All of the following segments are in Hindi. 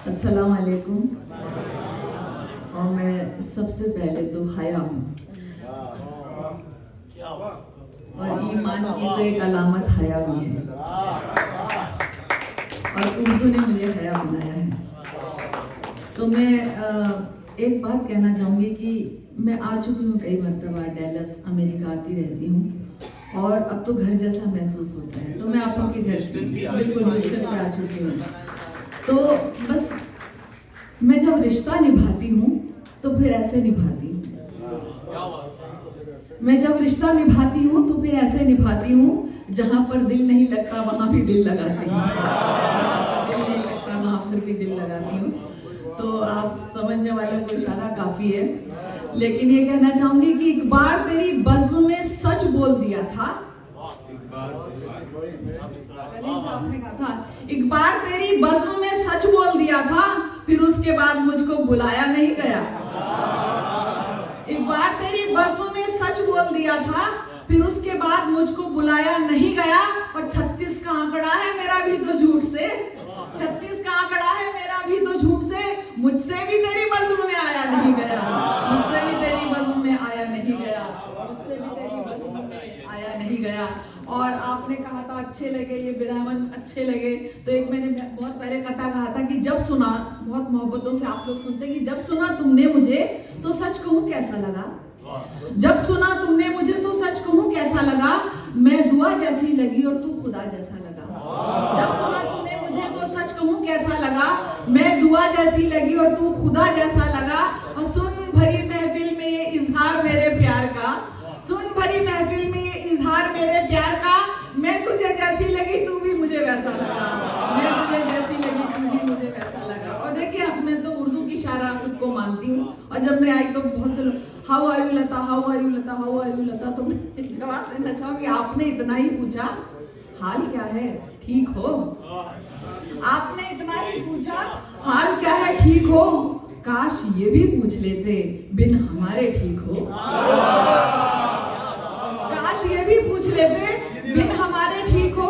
अस्सलाम वालेकुम। और मैं सबसे पहले तो हया हूँ और ईमान की तो एक अलामत हया भी है और उर्दू ने मुझे हया बनाया है। तो मैं एक बात कहना चाहूँगी कि मैं आ चुकी हूँ कई मरतबा डैलस, अमेरिका आती रहती हूँ और अब तो घर जैसा महसूस होता है। तो मैं आप लोग के घर बिल्कुल ह्यूस्टन पे आ चुकी हूँ। तो बस मैं जब रिश्ता निभाती हूँ तो फिर ऐसे निभाती हूँ। मैं जब रिश्ता निभाती हूँ तो फिर ऐसे निभाती हूँ, जहाँ पर दिल नहीं लगता वहाँ भी दिल लगाती हूँ। दिल नहीं लगता वहाँ पर भी दिल लगाती हूँ। तो आप समझने वालों को इशारा काफी है। लेकिन ये कहना चाहूंगी कि एक बार तेरी बज़्म में सच बोल दिया था। एक बार तेरी बज़्म में सच बोल दिया था, फिर उसके बाद मुझको बुलाया नहीं गया। एक बार तेरी बज़्म में सच बोल दिया था, फिर उसके बाद मुझको बुलाया नहीं गया। और 36 का आंकड़ा है मेरा भी तो झूठ से, 36 का आंकड़ा है मेरा भी तो झूठ से। मुझसे भी तेरी बज़्म में आया नहीं गया, मुझसे भी तेरी बज़्म में आया नहीं गया, मुझसे भी तेरी बज़्म में आया नहीं गया। और आपने कहा था अच्छे लगे ये बिरामन, अच्छे लगे। तो एक मैंने बहुत पहले कथा कहा था कि जब सुना, बहुत मोहब्बतों से आप लोग सुनते कि जब सुना तुमने मुझे तो सच कहूँ कैसा लगा। जब सुना तुमने मुझे तो सच कहूँ कैसा लगा। मैं दुआ जैसी लगी और तू खुदा जैसा लगा। जब सुना तुमने मुझे तो सच कहूँ कैसा लगा। मैं दुआ जैसी लगी और तू खुदा जैसा लगा। और सुन भरी महफिल में ये इजहार मेरे प्यार का, सुन भरी महफिल में ये इजहार मेरे प्यार का। मैं तुझे जैसी लगी तू भी मुझे वैसा लगा, मैं तुझे जैसी लगी तू भी मुझे वैसा लगा। और देखिए मैं तो उर्दू की शायरा खुद को मानती हूँ। और जब मैं आई तो बहुत से लोग how are you Lata, how are you Lata, how are you Lata. तो मैं जवाब देना चाहूंगी, आपने इतना ही पूछा हाल क्या है, ठीक हो। आपने इतना ही पूछा हाल क्या है, ठीक हो। काश ये भी पूछ लेते बिन हमारे ठीक हो। काश ये भी पूछ लेते बिन हमारे ठीक हो।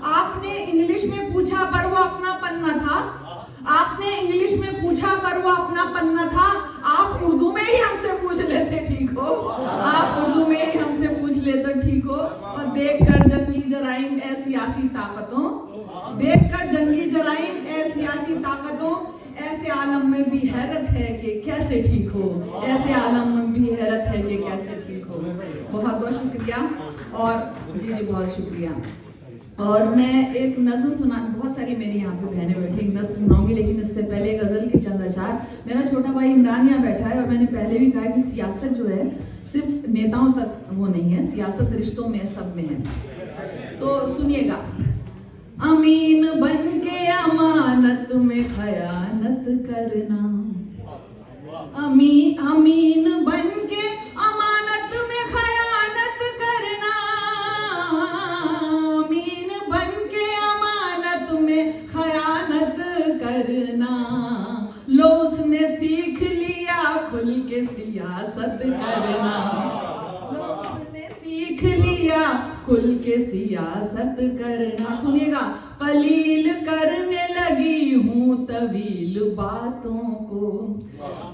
आपने इंग्लिश में पूछा पर वो अपना पन्ना था, आपने इंग्लिश में पूछा पर वो अपना पन्ना था। आप उर्दू में ही हमसे पूछ लेते ठीक हो, आप उर्दू में ही हमसे पूछ लेते ठीक हो। और देखकर जंगी जराइम ए सियासी ताकतों, देखकर जंगी जराइम ए सियासी ताकतों। ऐसे आलम में भी हैरत है कि कैसे ठीक हो, ऐसे आलम में भी हैरत है कि कैसे ठीक हो। बहुत बहुत शुक्रिया। और जी बहुत शुक्रिया। और मैं एक नज़्म सुना, बहुत सारी मेरी यहाँ पे बहनें बैठी, एक नज़्म सुनाऊंगी। लेकिन इससे पहले गज़ल के चंद अशार। मेरा छोटा भाई इमरान यहाँ बैठा है और मैंने पहले भी कहा कि सियासत जो है सिर्फ नेताओं तक वो नहीं है, सियासत रिश्तों में सब में है। तो सुनिएगा। अमीन बन के अमानत में खयानत करना, अमीन बन के अमानत में खयानत करना, अमीन बन के अमानत में खयानत करना। लो उसने सीख लिया खुल के सियासत करना, लो उसने सीख लिया खुल के सियासत करना। सुनिएगा। कलील करने लगी हूँ तवील बातों को,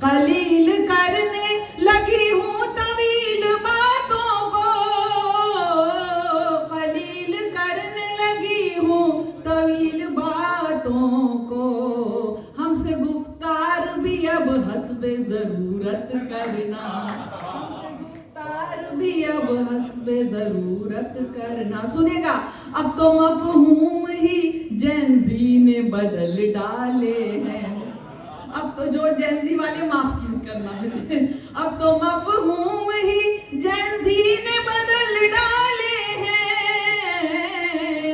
कलील करने लगी हूँ तवील बातों को, कलील करने लगी हूँ तवील बातों को। हमसे गुफ्तार भी अब हस्बे जरूरत करना, भी अब हस्बे जरूरत करना। सुनेगा। अब तो मफहूम ही जेंजी ने बदल डाले हैं, अब तो जो जेंजी वाले माफ करना मुझे, अब तो मफहूम ही जेंजी ने बदल डाले हैं,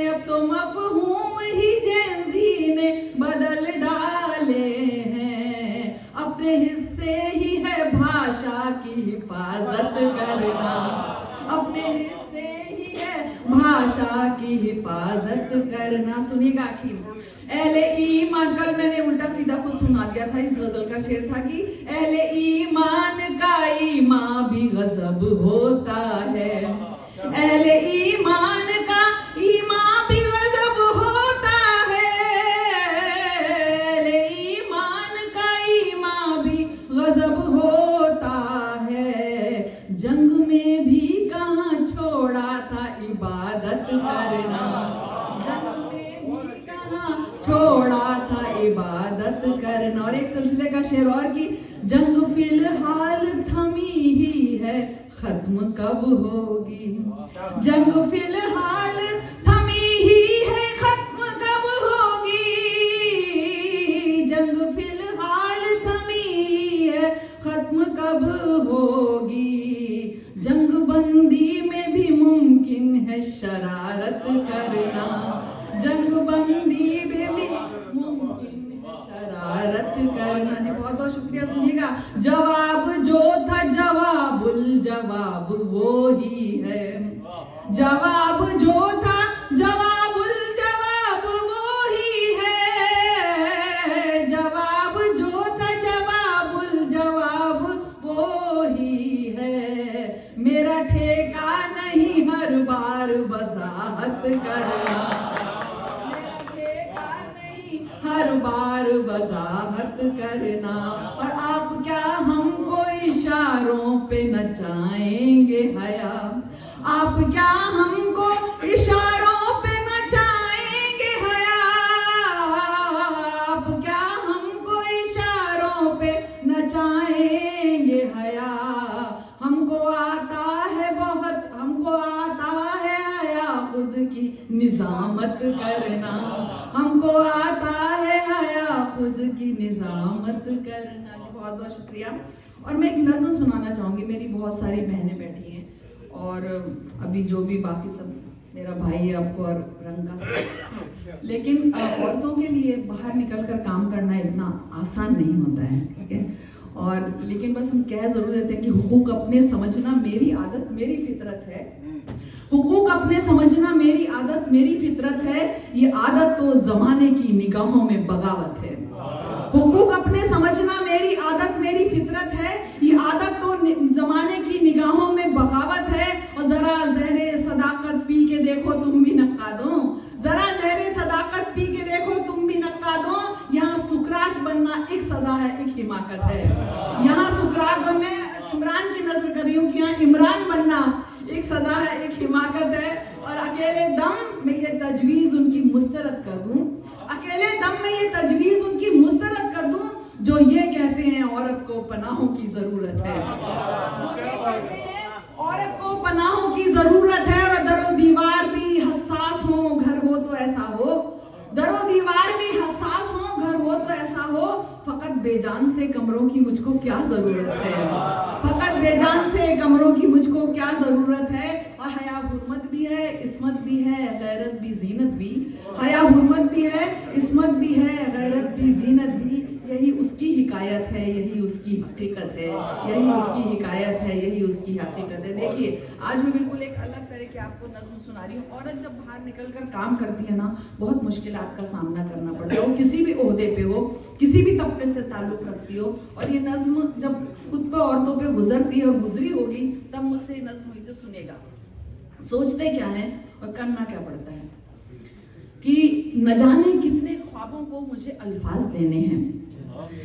अब तो मफहूम ही जेंजी ने बदल डाले हैं। अपने हिस्से ही है भाषा की हिफाजत करना, अपने हिस्से ही है भाषा की हिफाजत करना। सुनिएगा आखिर। अहले ईमान, कल मैंने उल्टा सीधा कुछ सुना दिया था। इस गजल का शेर था कि अहले ईमान का ईमान भी गजब होता है, अहले ईमान का ईमान भी गजब होता है, अहले ईमान और एक सिलसिले का शेर और कि जंग फिलहाल थमी ही है, खत्म कब होगी। जंग फिलहाल थमी ही है, खत्म कब होगी। जंग फिलहाल थमी है, खत्म कब होगी। जंग बंदी में भी मुमकिन है शरारत करना। जंग बंदी में भी मुमकिन है शरारत करना। जी बहुत बहुत शुक्रिया। सुनिएगा, जवाब जो था जवाबुल जवाब वो ही है। जवाब जो था जवाबुल जवाब वो ही है। जवाब जो था जवाबुल जवाब वो ही है। मेरा ठेका नहीं हर बार वजाहत करना। मेरा ठेका नहीं हर बार वजाहत करना। और आप क्या हमको इशारों पे नचाएंगे हया। आप क्या हमको इशारों पे नचाएंगे हया। आप क्या हमको इशारों पे नचाएंगे हया। हमको आता है बहुत, हमको आता है हया खुद की निजामत करना। हमको आता है हया खुद की निजामत करना। जी बहुत बहुत शुक्रिया। और मैं एक नज़्म सुनाना चाहूँगी। मेरी बहुत सारी बहनें बैठी हैं और अभी जो भी बाकी सब मेरा भाई है आपको और रंग का, लेकिन औरतों के लिए बाहर निकल कर काम करना इतना आसान नहीं होता है, ठीक है। और लेकिन बस हम कह जरूर देते हैं कि हुकूक अपने समझना मेरी आदत मेरी फितरत है। हुकूक अपने समझना मेरी आदत मेरी फितरत है। ये आदत तो जमाने की निगाहों में बगावत है। हुकूक अपने समझना मेरी आदत मेरी फितरत है। ये आदत तो जमाने की निगाहों में बगावत है। और जरा जहरे सदाकत पी के देखो तुम भी नक्का दो। जरा जहरे सदाकत पी के देखो तुम भी नक्का दो। यहाँ सुकरात बनना एक सजा है, एक हिमाकत है। यहाँ सुकरात बनने, इमरान की नजर कर रही हूँ कि यहाँ इमरान बनना एक सजा है, एक हिमाकत है। और अकेले दम में ये तजवीज उनकी मुस्तरद कर दूं। अकेले दम में ये तजवीज उनकी मुस्तरद कर दूं जो ये कहते हैं औरत को पनाहों की जरूरत है। जो ये कहते हैं औरत को पनाहों की जरूरत है। और दरो दीवार भी हसास हो, घर हो तो ऐसा हो। दरो दीवार भी हसास हो, घर हो तो ऐसा हो। फकत बेजान से कमरों की मुझको क्या जरूरत है। फकत बेजान से कमरों की मुझको क्या जरूरत है। और हया हुर्मत भी है, इस्मत भी है, गैरत भी जीनत भी। हया हुर्मत भी है, इस्मत भी है, गैरत भी जीनत भी। यही उसकी हिकायत है, यही उसकी हकीकत है। यही उसकी हिकायत है, यही उसकी हकीकत है। देखिए आज मैं बिल्कुल एक अलग तरह की आपको नज्म सुना रही हूँ। औरत जब बाहर निकल कर काम करती है ना, बहुत मुश्किलात का सामना करना पड़ता है। वो किसी भी ओहदे पे हो, किसी भी तबके से ताल्लुक रखती हो। और ये नज्म जब खुद पे औरतों पे गुजरती है और गुजरी होगी तब मुझसे ये नज्म हुई तो सुनेगा। सोचते क्या है और करना क्या पड़ता है कि न जाने कितने ख्वाबों को मुझे अल्फाज देने हैं।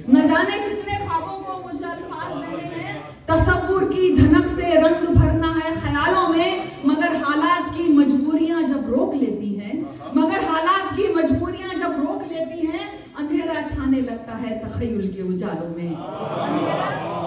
न जाने कितने ख्वाबों को मुझे अल्फाज देने हैं। तसव्वुर की धनक से रंग भरना है ख्यालों में। मगर हालात की मजबूरियां जब रोक लेती हैं, मगर हालात की मजबूरियां जब रोक लेती हैं, अंधेरा छाने लगता है तखय्युल के उजालों में।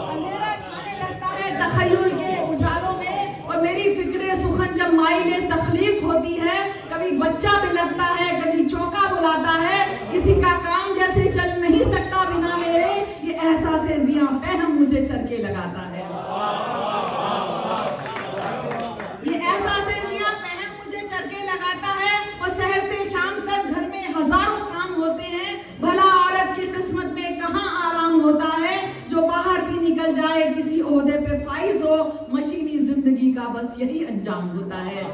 अंधेरा छाने लगता है तखय्युल के उजालों में। और मेरी फिक्रे सुखन जब माइले तख्लीक होती है, कभी बच्चा भी लगता है, कभी चौका बुलाता है। किसी का काम जैसे चल नहीं सकता बिना मेरे, ये एहसास जियां पहम मुझे चरके लगाता है। ये एहसास जियां पहम मुझे चरके लगाता है। और शहर से शाम तक घर में हजारों काम होते हैं। भला औरत की किस्मत में कहाँ आराम होता है। जो बाहर भी निकल जाए किसी ओहदे पे फाइज हो, मशीनी जिंदगी का बस यही अंजाम होता है।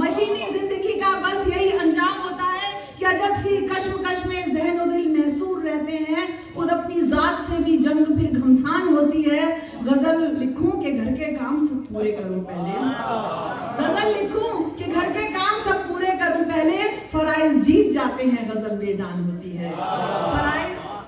मशीनी जिंदगी का बस यही अंजाम होता है कि अजब सी कश्मकश में ज़हन और दिल महसूर रहते हैं। खुद अपनी जात से भी जंग फिर घमसान होती है। गजल लिखूं कि घर के काम सब पूरे करूं पहले। गजल लिखूं कि घर के काम सब पूरे करूं पहले। फराइज जीत जाते हैं, गजल बेजान होती है।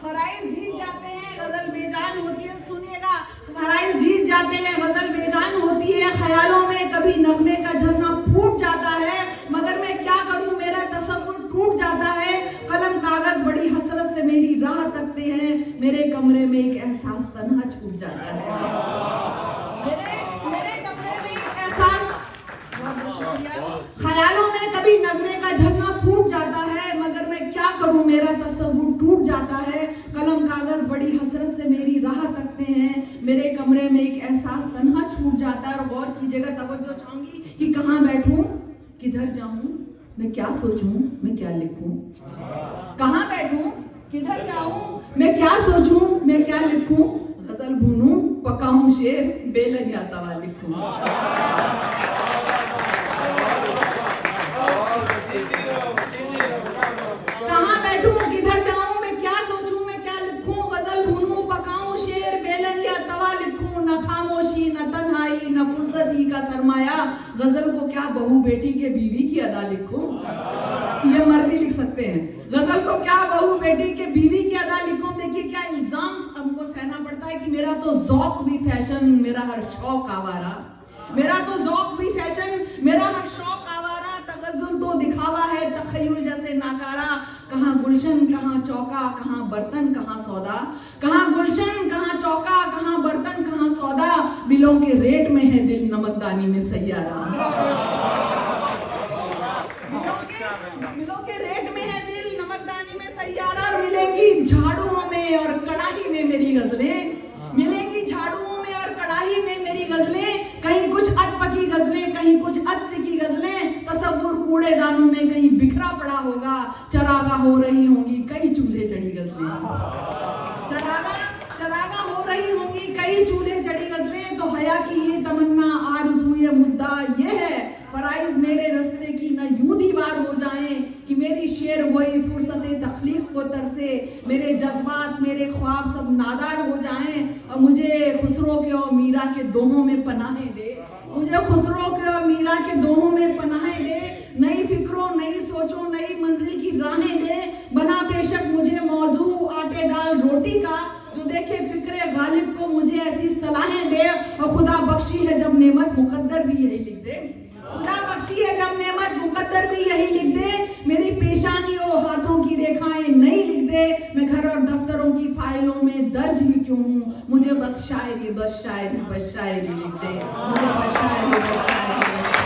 फराइज जीत जाते हैं, गजल बेजान होती है। सुनिएगा, फराइज जीत जाते हैं, गजल बेजान होती है। ख्यालों में कभी नगमे का झरना फूट जाता है। मगर मैं क्या करूं, मेरा तसव्वुर टूट जाता है। कलम कागज बड़ी हसरत से मेरी राह तक तकते हैं, मेरे कमरे में एक एहसास तन्हा छूट जाता है। मेरे कमरे में एक एहसास, ख्यालों में कभी नगमे का झरना फूट जाता है, मगर मैं क्या करूं, मेरा तसव्वुर टूट जाता है। कलम कागज बड़ी हसरत से मेरी राह तकते हैं, मेरे कमरे में एक एहसास तन्हा छूट जाता है। और गौर कीजिएगा, तवज्जो चाहूंगी कि कहाँ बैठूं, किधर जाऊं, मैं क्या सोचूं, मैं क्या लिखूं। कहाँ बैठूं, किधर जाऊं, मैं क्या सोचूं, मैं क्या लिखूं। गजल भूनूं, पकाऊं शेर, बेलन या तवा लिखूं। कहाँ बैठूं, किधर जाऊं, मैं क्या सोचूं, मैं क्या लिखूं। गजल भूनूं, पकाऊं शेर, बेलन या तवा लिखूं। न खामोशी, न तन्हाई, न फुर्सती का सरमाया, गजल को क्या बहू बेटी के बीवी की अदा लिखूं। ये मर्दी लिख सकते हैं। गजल को क्या बहू बेटी के बीवी की अदा लिखूं। देखिए क्या इल्जाम हमको सहना पड़ता है कि मेरा तो ज़ौक़ भी फैशन, मेरा हर शौक आवारा। मेरा तो ज़ौक़ भी फैशन, मेरा हर शौक आवारा। तगज़्ज़ुल तो दिखावा है, तख़य्युल जैसे नाकारा। कहाँ गुलशन, कहाँ चौका, कहाँ बर्तन, कहाँ सौदा। कहाँ गुलशन, कहाँ चौका, कहाँ बर्तन, कहाँ सौदा। बिलों के रेट में है दिल, नमकदानी में सैयारा। बिलों के रेट में है दिल, नमकदानी में सैयारा। मिलेंगी झाड़ुओं में और कड़ाही में मेरी गजलें, मिलेंगी झाड़ुओं में और कड़ाही में मेरी गजलें। कहीं कुछ अधपकी गजलें, कहीं कुछ अधसिकी गजलें। तसव्वुर कूड़ेदानों में कहीं बिखरा पड़ा होगा। चरागा हो रही होंगी कई चूल्हे चढ़ी गजलें। चरागा हो रही होंगी कई चूल्हे चढ़ी गजलें। तो हया की ये तमन्ना, आरज़ू ये मुद्दा ये है, फराइज मेरे रस्ते की न यूं दीवार हो जाएं कि मेरी शेर गोई फुर्सत तख्लीक को तरसे। मेरे जज्बात, मेरे ख्वाब सब नादार हो जाएं और मुझे खुसरो के और मीरा के दोहों में पनाहें दे। मुझे खुसरो के और मीरा के दोहों में पनाहें दे। नई फिक्रों, नई सोचों, नई मंजिल की राहें दे। बना बेशक मुझे मौजू आटे दाल रोटी का, जो देखे फिक्रे गालिब को मुझे ऐसी सलाहें दे। और खुदा बख्शी है जब नेमत, मुकद्दर भी यही लिख दे। खुदा बख्शी है जब नेमत, मुकद्दर भी यही लिख दे। मेरी पेशानियों, हाथों की रेखाएं नहीं लिख दे। मैं घर और दफ्तरों की फाइलों में दर्ज ही क्यों हूँ। मुझे बस शायरी, बस शायरी, बस शायरी लिख दे। मुझे बस शायरी, बस शायरी, बस शायरी।